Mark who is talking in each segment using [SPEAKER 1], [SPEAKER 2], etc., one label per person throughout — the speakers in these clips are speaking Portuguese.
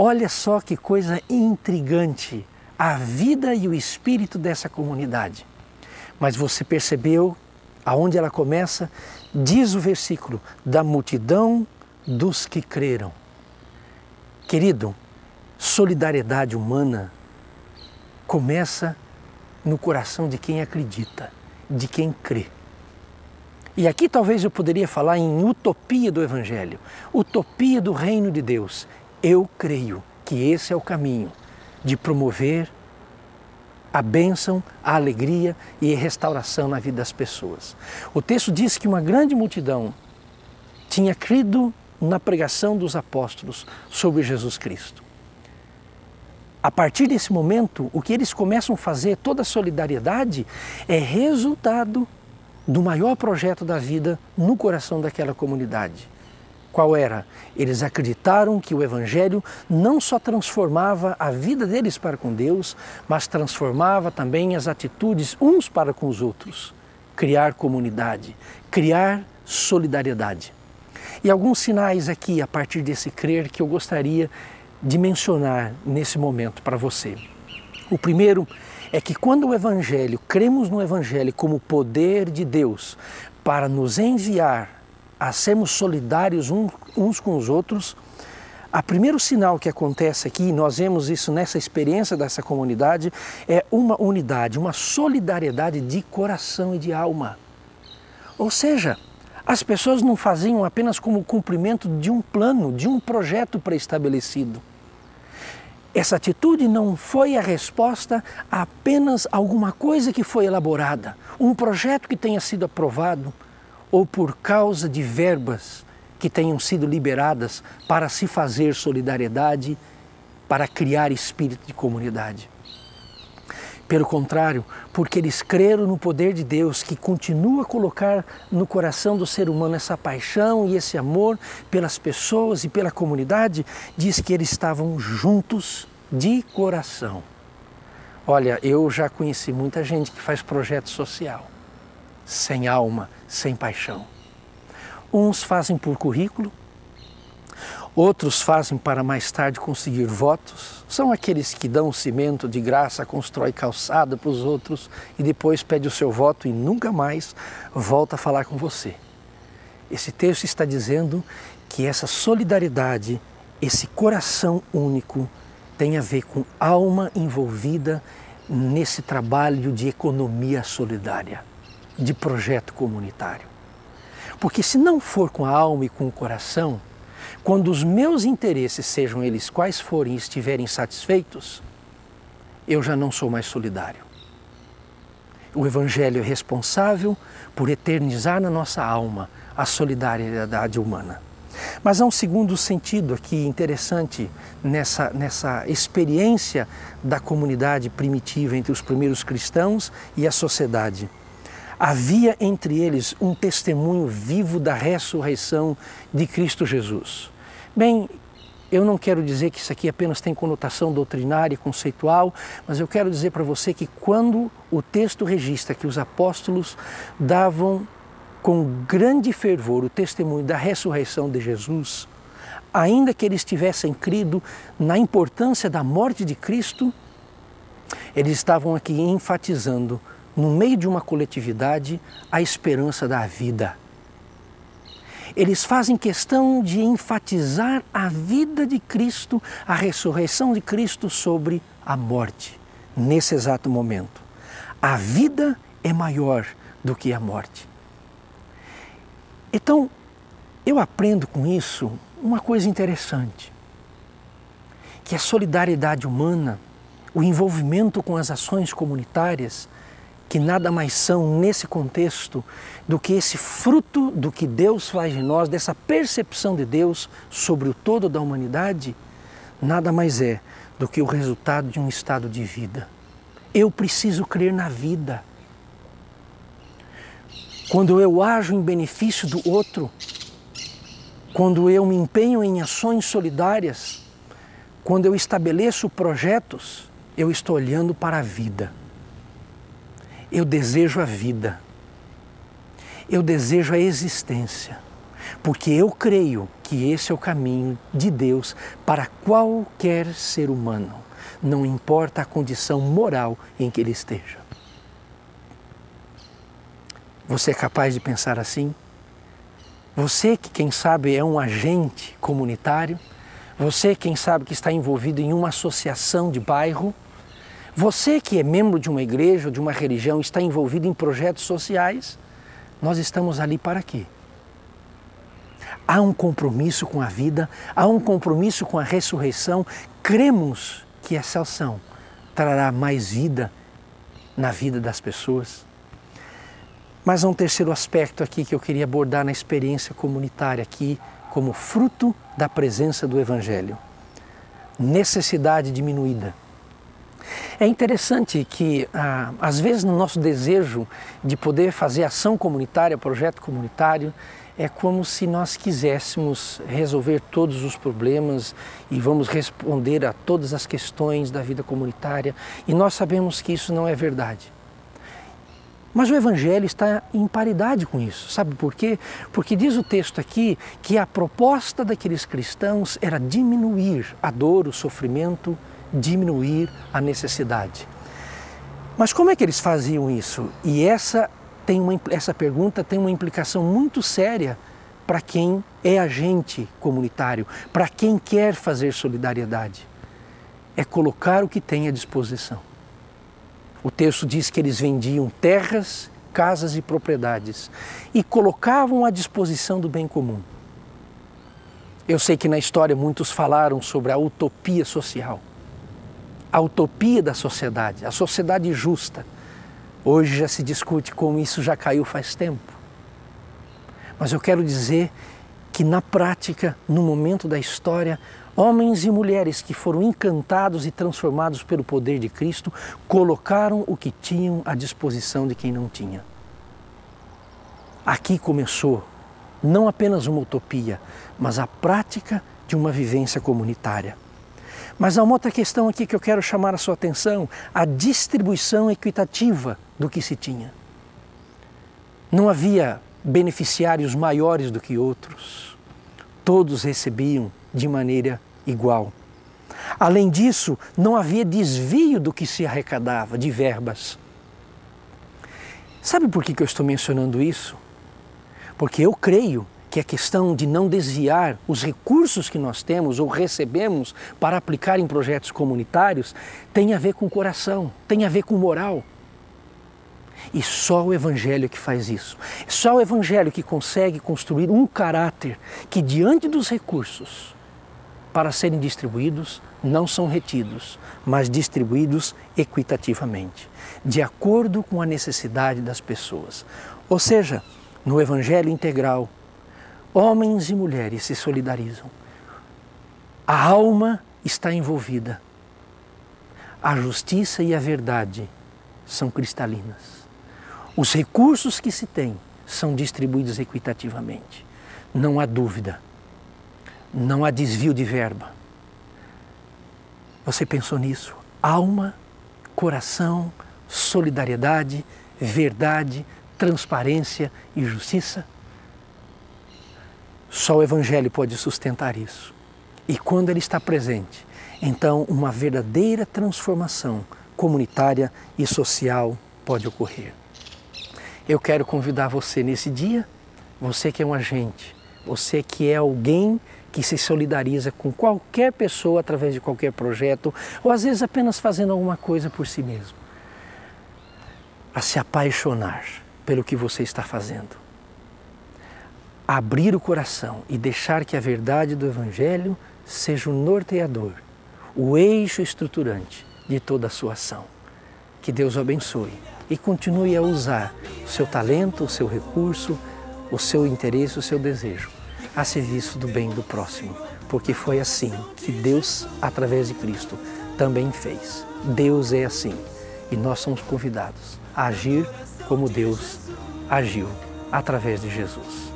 [SPEAKER 1] Olha só que coisa intrigante, a vida e o espírito dessa comunidade. Mas você percebeu aonde ela começa? Diz o versículo, da multidão dos que creram. Querido, solidariedade humana começa no coração de quem acredita, de quem crê. E aqui talvez eu poderia falar em utopia do Evangelho, utopia do reino de Deus. Eu creio que esse é o caminho de promover a bênção, a alegria e a restauração na vida das pessoas. O texto diz que uma grande multidão tinha crido na pregação dos apóstolos sobre Jesus Cristo. A partir desse momento, o que eles começam a fazer, toda a solidariedade, é resultado do maior projeto da vida no coração daquela comunidade. Qual era? Eles acreditaram que o Evangelho não só transformava a vida deles para com Deus, mas transformava também as atitudes uns para com os outros. Criar comunidade, criar solidariedade. E alguns sinais aqui, a partir desse crer, que eu gostaria de mencionar nesse momento para você. O primeiro é que quando o Evangelho, cremos no Evangelho como poder de Deus para nos enviar a sermos solidários uns com os outros, o primeiro sinal que acontece aqui, nós vemos isso nessa experiência dessa comunidade, é uma unidade, uma solidariedade de coração e de alma. Ou seja, as pessoas não faziam apenas como cumprimento de um plano, de um projeto pré-estabelecido. Essa atitude não foi a resposta a apenas alguma coisa que foi elaborada, um projeto que tenha sido aprovado ou por causa de verbas que tenham sido liberadas para se fazer solidariedade, para criar espírito de comunidade. Pelo contrário, porque eles creram no poder de Deus que continua a colocar no coração do ser humano essa paixão e esse amor pelas pessoas e pela comunidade, diz que eles estavam juntos de coração. Olha, eu já conheci muita gente que faz projeto social, sem alma, sem paixão. Uns fazem por currículo, outros fazem para mais tarde conseguir votos. São aqueles que dão cimento de graça, constrói calçada para os outros e depois pede o seu voto e nunca mais volta a falar com você. Esse texto está dizendo que essa solidariedade, esse coração único, tem a ver com alma envolvida nesse trabalho de economia solidária, de projeto comunitário. Porque se não for com a alma e com o coração, quando os meus interesses, sejam eles quais forem, estiverem satisfeitos, eu já não sou mais solidário. O Evangelho é responsável por eternizar na nossa alma a solidariedade humana. Mas há um segundo sentido aqui interessante nessa experiência da comunidade primitiva entre os primeiros cristãos e a sociedade. Havia entre eles um testemunho vivo da ressurreição de Cristo Jesus. Bem, eu não quero dizer que isso aqui apenas tem conotação doutrinária, conceitual, mas eu quero dizer para você que quando o texto registra que os apóstolos davam com grande fervor o testemunho da ressurreição de Jesus, ainda que eles tivessem crido na importância da morte de Cristo, eles estavam aqui enfatizando, no meio de uma coletividade, a esperança da vida. Eles fazem questão de enfatizar a vida de Cristo, a ressurreição de Cristo sobre a morte, nesse exato momento. A vida é maior do que a morte. Então, eu aprendo com isso uma coisa interessante, que a solidariedade humana, o envolvimento com as ações comunitárias, que nada mais são nesse contexto do que esse fruto do que Deus faz em nós, dessa percepção de Deus sobre o todo da humanidade, nada mais é do que o resultado de um estado de vida. Eu preciso crer na vida. Quando eu ajo em benefício do outro, quando eu me empenho em ações solidárias, quando eu estabeleço projetos, eu estou olhando para a vida. Eu desejo a vida. Eu desejo a existência. porque eu creio que esse é o caminho de Deus para qualquer ser humano, não importa a condição moral em que ele esteja. Você é capaz de pensar assim? Você que, quem sabe, é um agente comunitário, você, quem sabe, que está envolvido em uma associação de bairro, você que é membro de uma igreja ou de uma religião, está envolvido em projetos sociais, nós estamos ali para quê? Há um compromisso com a vida, há um compromisso com a ressurreição. Cremos que essa ação trará mais vida na vida das pessoas. Mas há um terceiro aspecto aqui que eu queria abordar na experiência comunitária aqui, como fruto da presença do Evangelho. Necessidade diminuída. É interessante que, às vezes, no nosso desejo de poder fazer ação comunitária, projeto comunitário, é como se nós quiséssemos resolver todos os problemas e vamos responder a todas as questões da vida comunitária, e nós sabemos que isso não é verdade. Mas o Evangelho está em paridade com isso. Sabe por quê? Porque diz o texto aqui que a proposta daqueles cristãos era diminuir a dor, o sofrimento, diminuir a necessidade. Mas como é que eles faziam isso? E essa pergunta tem uma implicação muito séria para quem é agente comunitário, para quem quer fazer solidariedade. É colocar o que tem à disposição. O texto diz que eles vendiam terras, casas e propriedades e colocavam à disposição do bem comum. Eu sei que na história muitos falaram sobre a utopia social, a utopia da sociedade, a sociedade justa. Hoje já se discute como isso já caiu faz tempo. Mas eu quero dizer que na prática, no momento da história, homens e mulheres que foram encantados e transformados pelo poder de Cristo, colocaram o que tinham à disposição de quem não tinha. Aqui começou não apenas uma utopia, mas a prática de uma vivência comunitária. Mas há uma outra questão aqui que eu quero chamar a sua atenção, a distribuição equitativa do que se tinha. Não havia beneficiários maiores do que outros. Todos recebiam de maneira igual. Além disso, não havia desvio do que se arrecadava de verbas. Sabe por que eu estou mencionando isso? Porque eu creio que a questão de não desviar os recursos que nós temos ou recebemos para aplicar em projetos comunitários tem a ver com o coração, tem a ver com moral. E só o Evangelho que faz isso. Só o Evangelho que consegue construir um caráter que, diante dos recursos para serem distribuídos, não são retidos, mas distribuídos equitativamente, de acordo com a necessidade das pessoas. Ou seja, no Evangelho integral, homens e mulheres se solidarizam. A alma está envolvida. A justiça e a verdade são cristalinas. Os recursos que se tem são distribuídos equitativamente. Não há dúvida. Não há desvio de verba. Você pensou nisso? Alma, coração, solidariedade, verdade, transparência e justiça? Só o Evangelho pode sustentar isso. E quando ele está presente, então uma verdadeira transformação comunitária e social pode ocorrer. Eu quero convidar você nesse dia, você que é um agente, você que é alguém que se solidariza com qualquer pessoa através de qualquer projeto, ou às vezes apenas fazendo alguma coisa por si mesmo, a se apaixonar pelo que você está fazendo. Abrir o coração e deixar que a verdade do Evangelho seja o norteador, o eixo estruturante de toda a sua ação. Que Deus o abençoe e continue a usar o seu talento, o seu recurso, o seu interesse, o seu desejo a serviço do bem do próximo, porque foi assim que Deus, através de Cristo, também fez. Deus é assim e nós somos convidados a agir como Deus agiu através de Jesus.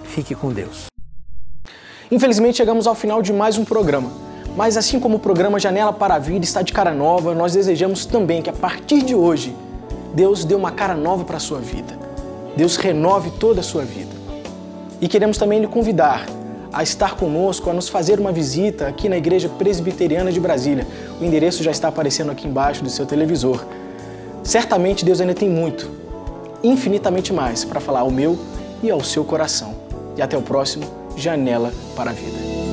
[SPEAKER 1] Fique com Deus.
[SPEAKER 2] Infelizmente chegamos ao final de mais um programa, mas assim como o programa Janela para a Vida está de cara nova, nós desejamos também que a partir de hoje Deus dê uma cara nova para a sua vida. Deus renove toda a sua vida. E queremos também lhe convidar a estar conosco, a nos fazer uma visita aqui na Igreja Presbiteriana de Brasília. O endereço já está aparecendo aqui embaixo do seu televisor. Certamente Deus ainda tem muito, infinitamente mais, para falar ao meu e ao seu coração. E até o próximo Janela para a Vida.